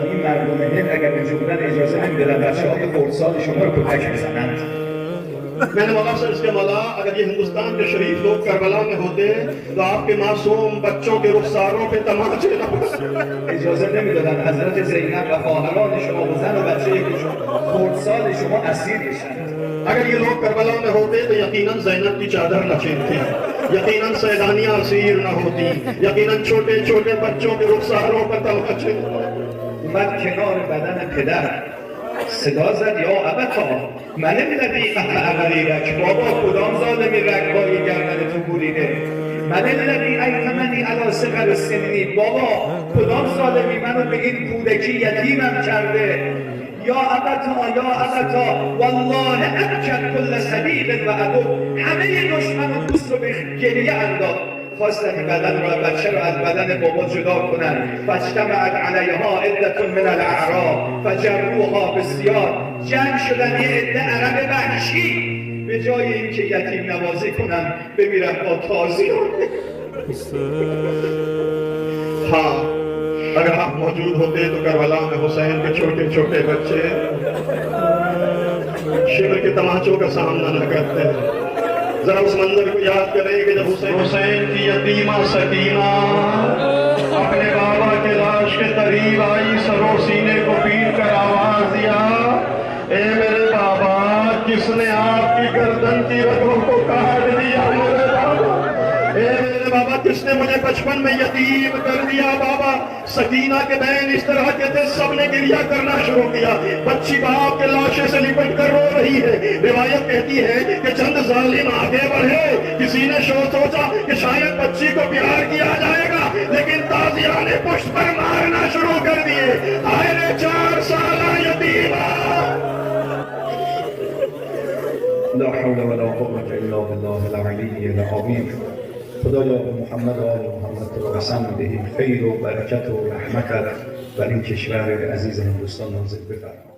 N مردم هند اگر اینجا بودن اجازه نمیدادن بچه‌های خردسال شما رو کتک بزنند. मैंने मौला से इसके मौला अगर ये हिंदुस्तान के शरीफ लोग करबला में होते तो आपके मासूम बच्चों के रुखसारों पे तमाचे न اجازه نمیدادن حضرت زینب و خواهران شما و زن و بچه خردسال شما اسیر بشن. अगर ये लोग करबला में होते तो यकीनन ज़ैनब की चादर न छीनती, यकीनन सैलानियां असीर न होती, यकीनन छोटे छोटे बच्चों के रुखसारों पर तमाचे اومد کنار بدن پدر صدا زد یا ابتا من الذی قطع غریرک، بابا کدام ظالمی رگباری گردن تو بریده؟ من الذی ایتمنی علی صغر سنی، بابا کدام ظالمی منو به این کودکی یتیمم کرده؟ یا ابتا والله ابکت کل سبیل و عدو، همه دشمن و دوست رو به گریه انداخت. خواستن این بدن رو بچه رو از بدن بابا جدا کنن. فاجتمعت علیها عدة من الاعراب فجروها بسیار، جمع شدن یه عده عرب وحشی به جای اینکه یتیم نوازی کنن بمیرن با تازیان. हाँ अगर आप मौजूद होते तो करबला में हुसैन के छोटे छोटे बच्चे शिवर के तमाचों का सामना न करते। जरा उस मंजर को याद करें कि जब हुसैन की यतीमा सकीना अपने बाबा के लाश के करीब आई, सरो सीने को पीट कर आवाज दिया, ए मेरे बाबा किसने आपकी गर्दन की रगों को काट दिया? मेरे बाबा, ए मेरे बाबा किसने मुझे बचपन में यतीम कर दिया? बाबा सकीना के बहन इस तरह के थे, सबने गिरिया करना शुरू किया। बच्ची बाप के लाशे से लिपट कर रो रही है। रिवायत कहती है कि चंद जालिम आगे बढ़े, किसी ने सोचा कि शायद बच्ची को प्यार किया जाएगा, लेकिन ताजिया ने पुष्ट पर मारना शुरू कर दिए। आए रे 4 साल यतीमा। لا حول ولا قوة الا بالله العلی العظیم. خدایا به محمد و آل محمد تو قسم میدهیم خیر و برکت و رحمتت بر این کشور عزیز هندوستان نازل بفرما.